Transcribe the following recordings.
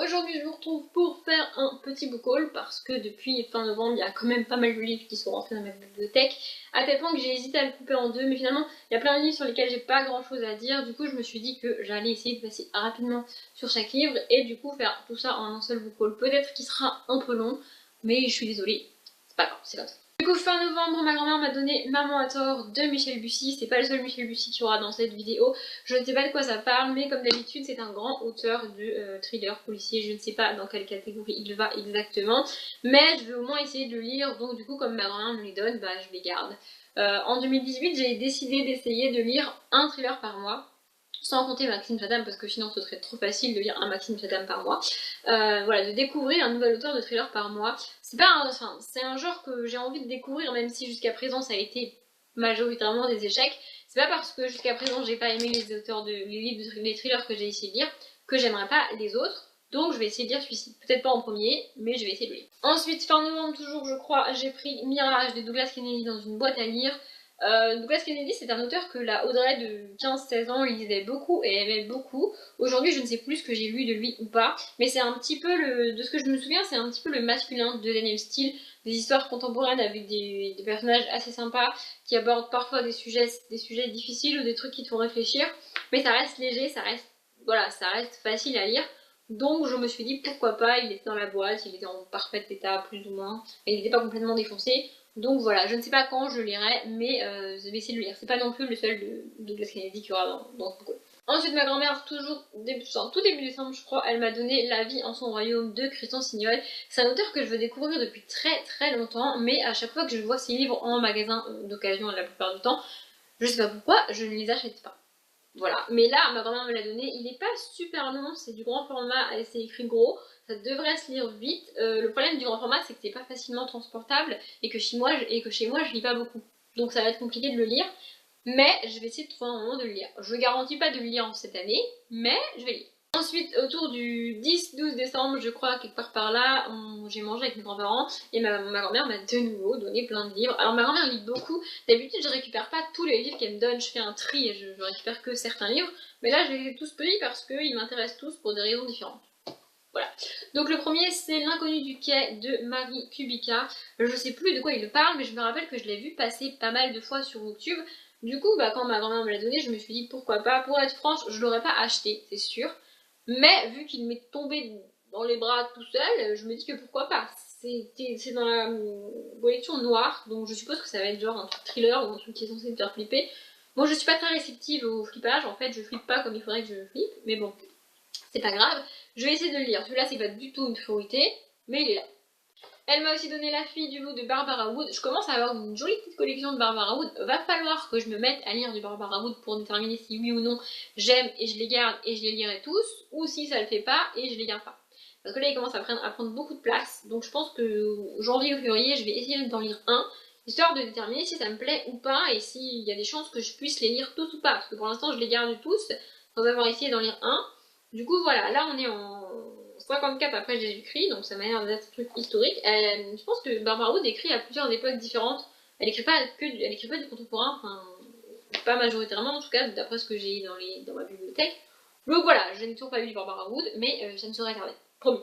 aujourd'hui je vous retrouve pour faire un petit book haul parce que depuis fin novembre il y a quand même pas mal de livres qui sont rentrés dans ma bibliothèque, à tel point que j'ai hésité à le couper en deux, mais finalement il y a plein de livres sur lesquels j'ai pas grand chose à dire. Du coup je me suis dit que j'allais essayer de passer rapidement sur chaque livre et du coup faire tout ça en un seul book haul. Peut-être qu'il sera un peu long, mais je suis désolée, c'est pas grave, c'est comme ça. Du coup, fin novembre, ma grand-mère m'a donné Maman a tort de Michel Bussy. C'est pas le seul Michel Bussy qu'il y aura dans cette vidéo. Je ne sais pas de quoi ça parle, mais comme d'habitude, c'est un grand auteur de thriller policier. Je ne sais pas dans quelle catégorie il va exactement, mais je vais au moins essayer de le lire. Donc du coup, comme ma grand-mère me les donne, bah je les garde. En 2018, j'ai décidé d'essayer de lire un thriller par mois. Sans compter Maxime Chatham parce que sinon ce serait trop facile de lire un Maxime Chatham par mois. Voilà, de découvrir un nouvel auteur de thriller par mois. C'est pas enfin, c'est un genre que j'ai envie de découvrir, même si jusqu'à présent ça a été majoritairement des échecs. C'est pas parce que jusqu'à présent j'ai pas aimé les auteurs les livres, les thrillers que j'ai essayé de lire que j'aimerais pas les autres. Donc je vais essayer de lire celui-ci. Peut-être pas en premier, mais je vais essayer de le lire. Ensuite, fin novembre toujours je crois, j'ai pris Mirage de Douglas Kennedy dans une boîte à lire. Douglas Kennedy, c'est un auteur que la Audrey de 15-16 ans lisait beaucoup et aimait beaucoup. Aujourd'hui, je ne sais plus ce que j'ai lu de lui ou pas, mais c'est un petit peu de ce que je me souviens, c'est un petit peu le masculin de Daniel Steele, des histoires contemporaines avec des personnages assez sympas qui abordent parfois des sujets difficiles ou des trucs qui te font réfléchir, mais ça reste léger, ça reste facile à lire. Donc je me suis dit pourquoi pas, il était dans la boîte, il était en parfait état plus ou moins, et il n'était pas complètement défoncé. Donc voilà, je ne sais pas quand je lirai, mais je vais essayer de le lire. C'est pas non plus le seul de Douglas Kennedy qu'il y aura dans ce book. Ensuite, ma grand-mère, toujours tout début décembre, je crois, elle m'a donné La vie en son royaume de Christian Signol. C'est un auteur que je veux découvrir depuis très longtemps, mais à chaque fois que je vois ses livres en magasin d'occasion, la plupart du temps, je sais pas pourquoi, je ne les achète pas. Voilà, mais là, ma grand-mère me l'a donné, il est pas super long, c'est du grand format, c'est écrit gros, ça devrait se lire vite. Le problème du grand format, c'est que c'est pas facilement transportable et que chez moi, je lis pas beaucoup. Donc ça va être compliqué de le lire, mais je vais essayer de trouver un moment de le lire. Je garantis pas de le lire en cette année, mais je vais lire. Ensuite, autour du 10-12 décembre, je crois, quelque part par là, j'ai mangé avec mes grands-parents et ma grand-mère m'a de nouveau donné plein de livres. Alors ma grand-mère lit beaucoup, d'habitude je récupère pas tous les livres qu'elle me donne, je fais un tri et je récupère que certains livres, mais là je les ai tous pris parce qu'ils m'intéressent tous pour des raisons différentes. Voilà. Donc le premier c'est L'inconnu du quai de Marie Kubica. Je sais plus de quoi il parle, mais je me rappelle que je l'ai vu passer pas mal de fois sur YouTube. Du coup, quand ma grand-mère me l'a donné, je me suis dit pourquoi pas. Pour être franche, je l'aurais pas acheté, c'est sûr. Mais vu qu'il m'est tombé dans les bras tout seul, je me dis que pourquoi pas. C'est dans la collection noire, donc je suppose que ça va être genre un truc thriller ou un truc qui est censé me faire flipper. Moi je suis pas très réceptive au flippage, en fait je flippe pas comme il faudrait que je flippe, mais bon, c'est pas grave. Je vais essayer de le lire. Celui-là c'est pas du tout une priorité, mais il est là. Elle m'a aussi donné La fille du loup de Barbara Wood. Je commence à avoir une jolie petite collection de Barbara Wood. Va falloir que je me mette à lire du Barbara Wood pour déterminer si oui ou non j'aime et je les garde et je les lirai tous, ou si ça le fait pas et je les garde pas. Parce que là il commence à prendre beaucoup de place, donc je pense que janvier ou février je vais essayer d'en lire un, histoire de déterminer si ça me plaît ou pas et s'il y a des chances que je puisse les lire tous ou pas, parce que pour l'instant je les garde tous sans avoir essayé d'en lire un. Du coup voilà, là on est en 54 après Jésus-Christ, donc ça m'a l'air d'être un truc historique. Je pense que Barbara Wood écrit à plusieurs époques différentes. Elle écrit pas du contemporain, enfin pas majoritairement en tout cas, d'après ce que j'ai dans ma bibliothèque. Donc voilà, je n'ai toujours pas lu du Barbara Wood, mais ça ne saurait tarder. Promis.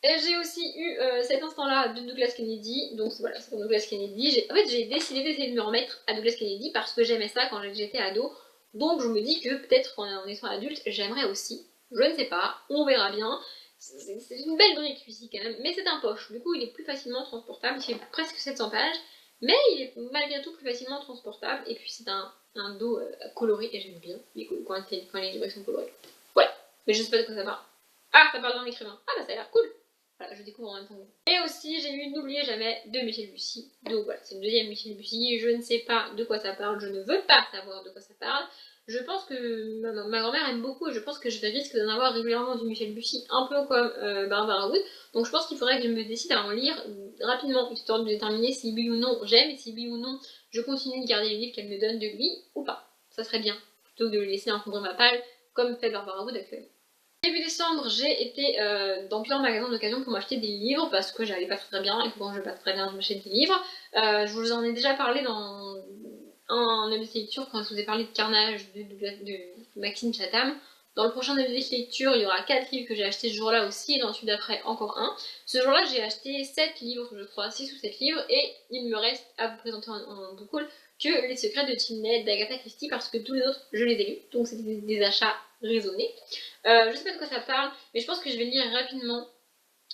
J'ai aussi eu cet instant-là de Douglas Kennedy, donc voilà, c'est pour Douglas Kennedy. En fait, j'ai décidé d'essayer de me remettre à Douglas Kennedy parce que j'aimais ça quand j'étais ado. Donc je me dis que peut-être en étant adulte, j'aimerais aussi. Je ne sais pas, on verra bien. C'est une belle brique celui-ci quand même, mais c'est un poche, du coup il est plus facilement transportable, il fait presque 700 pages, mais il est malgré tout plus facilement transportable, et puis c'est un dos coloré, et j'aime bien quand les livres sont colorés. Voilà, mais je sais pas de quoi ça parle. Ah, ça parle d'un écrivain, ah bah ça a l'air cool. Voilà, je découvre en même temps. Et aussi, j'ai lu N'oubliez jamais de Michel Bussy. Donc voilà, c'est le deuxième Michel Bussy. Je ne sais pas de quoi ça parle, je ne veux pas savoir de quoi ça parle. Je pense que ma grand-mère aime beaucoup et je pense que je risque d'en avoir régulièrement du Michel Bussy, un peu comme Barbara Wood. Donc je pense qu'il faudrait que je me décide à en lire rapidement, histoire de déterminer si oui ou non j'aime et si oui ou non je continue de garder les livres qu'elle me donne de lui ou pas. Ça serait bien, plutôt que de le laisser encombrer ma palle, comme fait Barbara Wood actuellement. Début décembre, j'ai été dans plusieurs magasins d'occasion pour m'acheter des livres parce que j'allais pas très bien et que quand je vais pas très bien, je m'achète des livres. Je vous en ai déjà parlé dans un ABC lecture quand je vous ai parlé de Carnage de Maxime Chatham. Dans le prochain DVD de lecture, il y aura 4 livres que j'ai achetés ce jour-là aussi, et dans celui d'après encore un. Ce jour-là, j'ai acheté 7 livres, je crois, 6 ou 7 livres, et il me reste à vous présenter en book haul que Les Secrets de Timney d'Agatha Christie, parce que tous les autres, je les ai lus, donc c'était des achats raisonnés. Je sais pas de quoi ça parle, mais je pense que je vais le lire rapidement.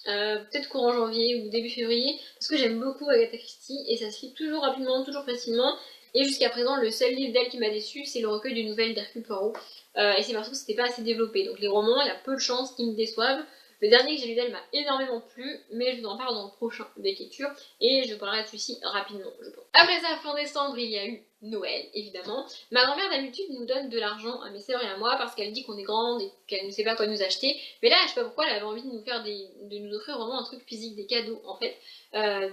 Peut-être courant janvier ou début février, parce que j'aime beaucoup Agatha Christie et ça se lit toujours rapidement, toujours facilement. Et jusqu'à présent, le seul livre d'elle qui m'a déçu, c'est le recueil de nouvelles d'Hercule Poirot. Et c'est parce que c'était pas assez développé. Donc les romans, il y a peu de chances qu'ils me déçoivent. Le dernier que j'ai lu d'elle m'a énormément plu, mais je vous en parle dans le prochain avec lecture et je parlerai de celui-ci rapidement, je pense. Après ça, fin décembre, il y a eu Noël, évidemment. Ma grand-mère d'habitude nous donne de l'argent à mes sœurs et à moi parce qu'elle dit qu'on est grande et qu'elle ne sait pas quoi nous acheter. Mais là, je sais pas pourquoi, elle avait envie de nous offrir vraiment un truc physique, des cadeaux en fait.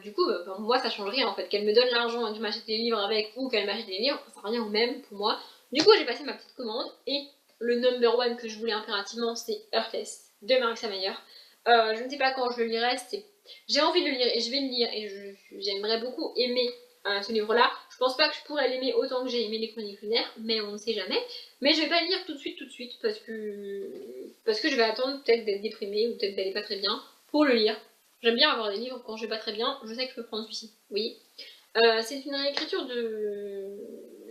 Du coup, moi ça change rien en fait. Qu'elle me donne l'argent et que je m'achète les livres avec ou qu'elle m'achète les livres, ça revient au même pour moi. Du coup, j'ai passé ma petite commande et le number one que je voulais impérativement, c'est Heartless de Marissa Meyer. Je ne sais pas quand je le lirai, j'ai envie de le lire et je vais le lire et j'aimerais beaucoup aimer ce livre-là. Je pense pas que je pourrais l'aimer autant que j'ai aimé Les Chroniques lunaires, mais on ne sait jamais. Mais je vais pas le lire tout de suite parce que je vais attendre peut-être d'être déprimée ou peut-être d'aller pas très bien pour le lire. J'aime bien avoir des livres quand je vais pas très bien, je sais que je peux prendre celui-ci, oui. C'est une réécriture de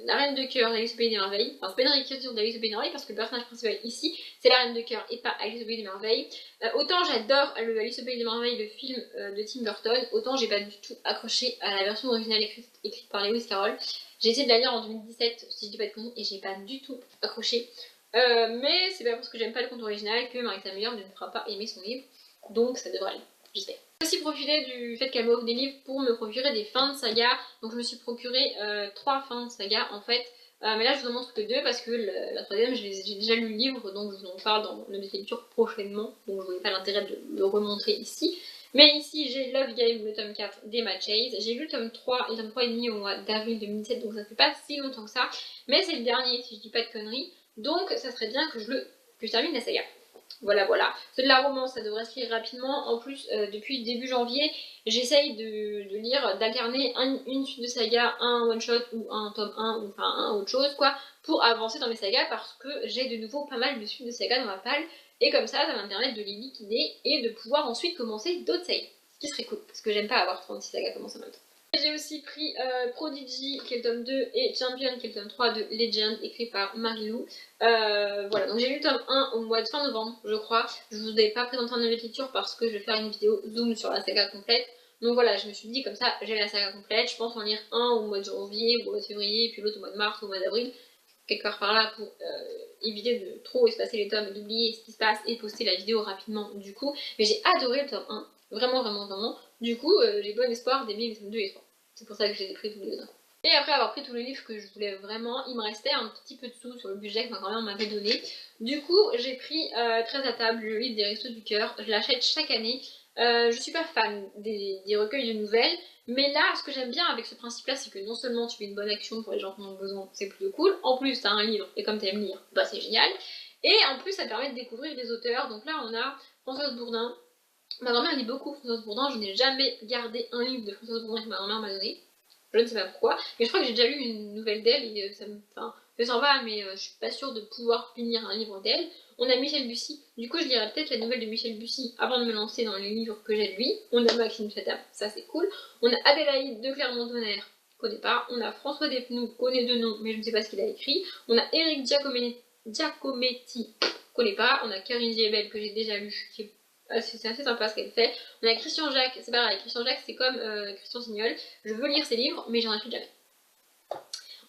La Reine de Cœur d'Alice au Pays des Merveilles. Enfin, c'est pas une réécriture d'Alice au Pays des Merveilles parce que le personnage principal ici, c'est la Reine de Cœur et pas Alice au Pays des Merveilles. Autant j'adore le Alice au Pays des Merveilles, le film de Tim Burton, autant j'ai pas du tout accroché à la version originale écrite par Lewis Carroll. J'ai essayé de la lire en 2017, si je dis pas de conneries, et j'ai pas du tout accroché. Mais c'est pas parce que j'aime pas le conte original que Marissa Meyer ne me fera pas aimer son livre, donc ça devrait aller, j'espère. J'ai aussi profité du fait qu'elle m'offre des livres pour me procurer des fins de saga, donc je me suis procuré 3 fins de saga en fait. Mais là je vous en montre que 2 parce que la troisième j'ai déjà lu le livre, donc je vous en parle dans une lecture prochainement, donc je voyais pas l'intérêt de le remontrer ici. Mais ici j'ai Love Game, le tome 4 d'Emma Chase, j'ai lu le tome 3 et le tome 3 et demi au mois d'avril 2017, donc ça fait pas si longtemps que ça, mais c'est le dernier si je dis pas de conneries, donc ça serait bien que je termine la saga. Voilà, voilà. C'est de la romance, ça devrait se lire rapidement. En plus, depuis début janvier, j'essaye de lire, d'alterner une suite de saga, un one-shot ou un tome 1, ou enfin un autre chose, quoi, pour avancer dans mes sagas parce que j'ai de nouveau pas mal de suites de sagas dans ma palle. Et comme ça va me permettre de les liquider et de pouvoir ensuite commencer d'autres sagas. Ce qui serait cool, parce que j'aime pas avoir 36 sagas commencées en même temps. J'ai aussi pris Prodigy qui est le tome 2 et Champion qui est le tome 3 de Legend écrit par Marie-Lou. Voilà, donc j'ai lu le tome 1 au mois de fin novembre, je crois. Je vous ai pas présenté un nouvelle lecture parce que je vais faire une vidéo zoom sur la saga complète. Donc voilà, je me suis dit comme ça, j'ai la saga complète. Je pense en lire un au mois de janvier ou au mois de février, puis l'autre au mois de mars ou au mois d'avril. Quelque part par là pour éviter de trop espacer les tomes et d'oublier ce qui se passe et poster la vidéo rapidement du coup. Mais j'ai adoré le tome 1, vraiment vraiment vraiment. Du coup, j'ai bon espoir d'aimer les tomes 2 et 3. C'est pour ça que je les ai pris tous les deux d'un coup. Et après avoir pris tous les livres que je voulais vraiment, il me restait un petit peu de sous sur le budget que ma grand-mère m'avait donné. Du coup, j'ai pris Très à table, le livre des Restos du Cœur. Je l'achète chaque année. Je suis pas fan des recueils de nouvelles, mais là, ce que j'aime bien avec ce principe-là, c'est que non seulement tu fais une bonne action pour les gens qui en ont besoin, c'est plutôt cool, en plus t'as un livre, et comme t'aimes lire, bah c'est génial, et en plus ça te permet de découvrir des auteurs. Donc là, on a Françoise Bourdin. Ma grand-mère lit beaucoup Françoise Bourdin, je n'ai jamais gardé un livre de Françoise Bourdin que ma grand-mère m'a donné. Je ne sais pas pourquoi, mais je crois que j'ai déjà lu une nouvelle d'elle et ça me. Enfin, c'est sympa, mais je suis pas sûre de pouvoir finir un livre d'elle. On a Michel Bussy, du coup je lirai peut-être la nouvelle de Michel Bussy avant de me lancer dans les livres que j'ai de lui. On a Maxime Chatham, ça c'est cool. On a Adélaïde de Clermont-Tonnerre, connais pas. On a François Despnous, connais de nom, mais je ne sais pas ce qu'il a écrit. On a Eric Giacometti, connais pas. On a Karine Giebel que j'ai déjà lu, qui est c'est assez sympa ce qu'elle fait. On a Christian Jacques, c'est pareil, Christian Jacques c'est comme Christian Signol, je veux lire ses livres mais j'en achète jamais.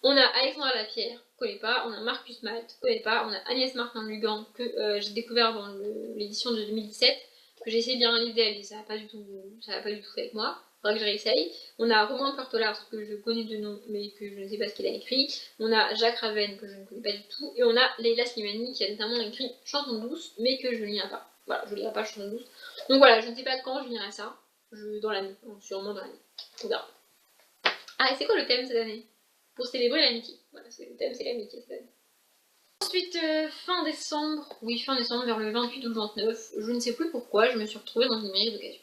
On a Alexandra Lapierre, connais pas, on a Marcus Malte, connais pas, on a Agnès Martin-Lugan que j'ai découvert dans l'édition de 2017, que j'ai essayé de lire un livre d'elle et ça n'a pas du tout fait avec moi, faudra que je réessaye. On a Romain Portolard que je connais de nom mais que je ne sais pas ce qu'il a écrit. On a Jacques Ravenne que je ne connais pas du tout et on a Leila Slimani qui a notamment écrit Chanson douce mais que je ne lirai pas. Voilà, je lirai pas Chanson douce. Donc voilà, je ne sais pas quand je lirai ça, dans l'année, sûrement dans l'année. On verra. Ah, et c'est quoi le thème cette année? Pour célébrer l'amitié. Voilà, le thème c'est l'amitié cette année. Ensuite, fin décembre, oui fin décembre, vers le 28 ou le 29, je ne sais plus pourquoi, je me suis retrouvée dans une mairie d'occasion.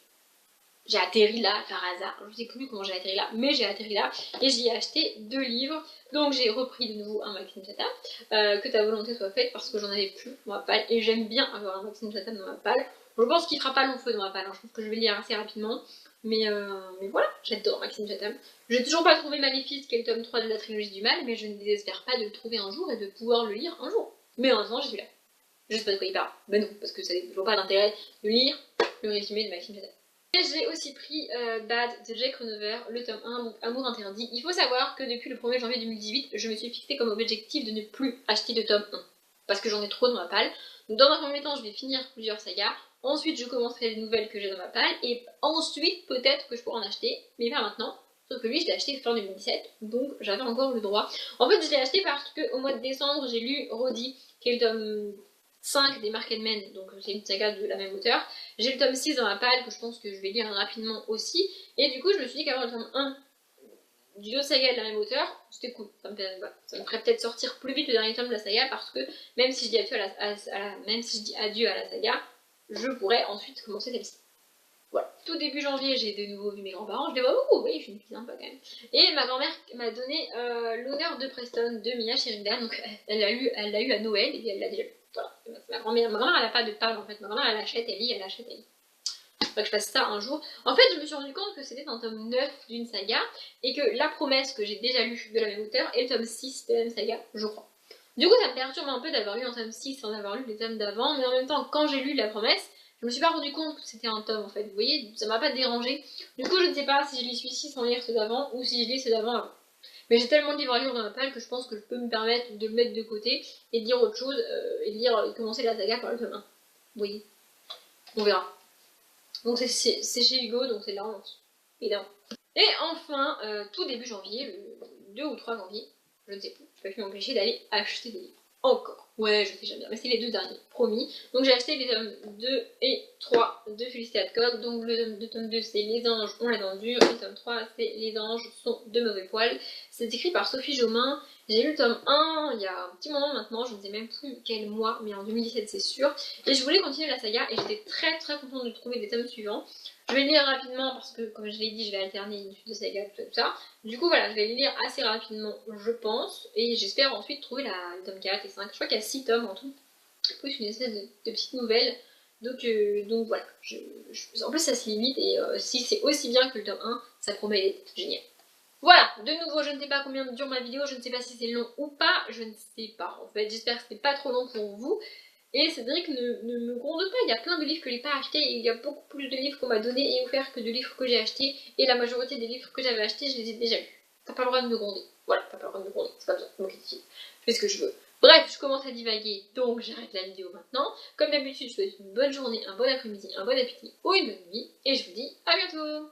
j'ai atterri là par hasard, je sais plus comment j'ai atterri là, mais j'ai atterri là et j'y ai acheté 2 livres. Donc j'ai repris de nouveau un Maxime Chatham, que ta volonté soit faite parce que j'en avais plus dans ma palle et j'aime bien avoir un Maxime Chatham dans ma palle. Je pense qu'il fera pas long feu dans ma palle, hein. Je pense que je vais lire assez rapidement, mais voilà, j'adore Maxime Chatham. Je n'ai toujours pas trouvé Maléfice qui est le tome 3 de la trilogie du mal, mais je ne désespère pas de le trouver un jour et de pouvoir le lire un jour. Mais en attendant, je suis là. Je sais pas de quoi il parle. Ben non, parce que ça n'a toujours pas d'intérêt de lire le résumé de Maxime Chatham. Et j'ai aussi pris Bad de Jake Ronover, le tome 1, donc Amour interdit. Il faut savoir que depuis le 1er janvier 2018, je me suis fixé comme objectif de ne plus acheter de tome 1. Parce que j'en ai trop dans ma palle. Donc dans un premier temps, je vais finir plusieurs sagas. Ensuite, je commencerai les nouvelles que j'ai dans ma palle. Et ensuite, peut-être que je pourrai en acheter. Mais pas maintenant. Sauf que lui, je l'ai acheté fin 2017. Donc j'avais encore le droit. En fait, je l'ai acheté parce qu'au mois de décembre, j'ai lu Roddy, qui est le tome 5 des Marketmen, donc c'est une saga de la même auteur. J'ai le tome 6 dans ma palle que je pense que je vais lire rapidement aussi. Et du coup, je me suis dit qu'avoir le tome 1 d'une autre saga de la même auteur, c'était cool. Ça me ferait peut-être sortir plus vite le dernier tome de la saga parce que même si je dis adieu à la saga, je pourrais ensuite commencer celle-ci. Voilà. Tout début janvier, j'ai de nouveau vu mes grands-parents. Je les vois beaucoup, oui, je suis une petite sympa quand même. Et ma grand-mère m'a donné l'honneur de Preston de Mia Sheridan. Donc elle l'a eu à Noël et elle l'a déjà lu. Voilà. Ma grand-mère, elle a pas de palle en fait. Ma grand-mère, elle achète, elle lit, elle achète, elle lit. Faudrait que je fasse ça un jour. En fait, je me suis rendu compte que c'était un tome 9 d'une saga et que La Promesse, que j'ai déjà lu de la même auteur, est le tome 6 de la même saga, je crois. Du coup, ça me perturbe un peu d'avoir lu un tome 6 sans avoir lu les tomes d'avant, mais en même temps, quand j'ai lu La Promesse, je me suis pas rendu compte que c'était un tome en fait. Vous voyez, ça m'a pas dérangé. Du coup, je ne sais pas si je lis celui-ci sans lire ceux d'avant ou si je lis ceux d'avant avant. Mais j'ai tellement de livres à lire dans ma palle que je pense que je peux me permettre de le mettre de côté et de lire autre chose et de commencer la saga par le tome 1. Vous voyez, on verra. Donc c'est chez Hugo, donc c'est là, évidemment. Et enfin, tout début janvier, le 2 ou 3 janvier, je ne sais plus, je peux plus m'empêcher d'aller acheter des livres. Encore. Ouais, je sais jamais bien, mais c'est les 2 derniers, promis. Donc j'ai acheté les tomes 2 et 3 de Félicité Hadcock. Donc le tome 2 c'est Les anges ont la dent dure, et le tome 3 c'est Les anges sont de mauvais poils. C'est écrit par Sophie Jomain. J'ai lu le tome 1 il y a un petit moment maintenant, je ne sais même plus quel mois, mais en 2017 c'est sûr. Et je voulais continuer la saga et j'étais très contente de trouver les tomes suivants. Je vais le lire rapidement parce que, comme je l'ai dit, je vais alterner une suite de saga, tout ça. Du coup, voilà, je vais le lire assez rapidement, je pense. Et j'espère ensuite trouver le tome 4 et 5. Je crois qu'il y a 6 tomes en tout. Plus une espèce de petite nouvelle. Donc voilà. En plus, ça se limite. Et si c'est aussi bien que le tome 1, ça promet d'être génial. Voilà, de nouveau, je ne sais pas combien dure ma vidéo. Je ne sais pas si c'est long ou pas. Je ne sais pas, en fait. J'espère que c'est pas trop long pour vous. Et Cédric ne me gronde pas, il y a plein de livres que je n'ai pas achetés et il y a beaucoup plus de livres qu'on m'a donné et offerts que de livres que j'ai achetés. Et la majorité des livres que j'avais achetés, je les ai déjà lus. T'as pas le droit de me gronder. Voilà, t'as pas le droit de me gronder, c'est pas besoin de moquer dessus. Je fais ce que je veux. Bref, je commence à divaguer, donc j'arrête la vidéo maintenant. Comme d'habitude, je vous souhaite une bonne journée, un bon après-midi, un bon appétit ou une bonne nuit. Et je vous dis à bientôt.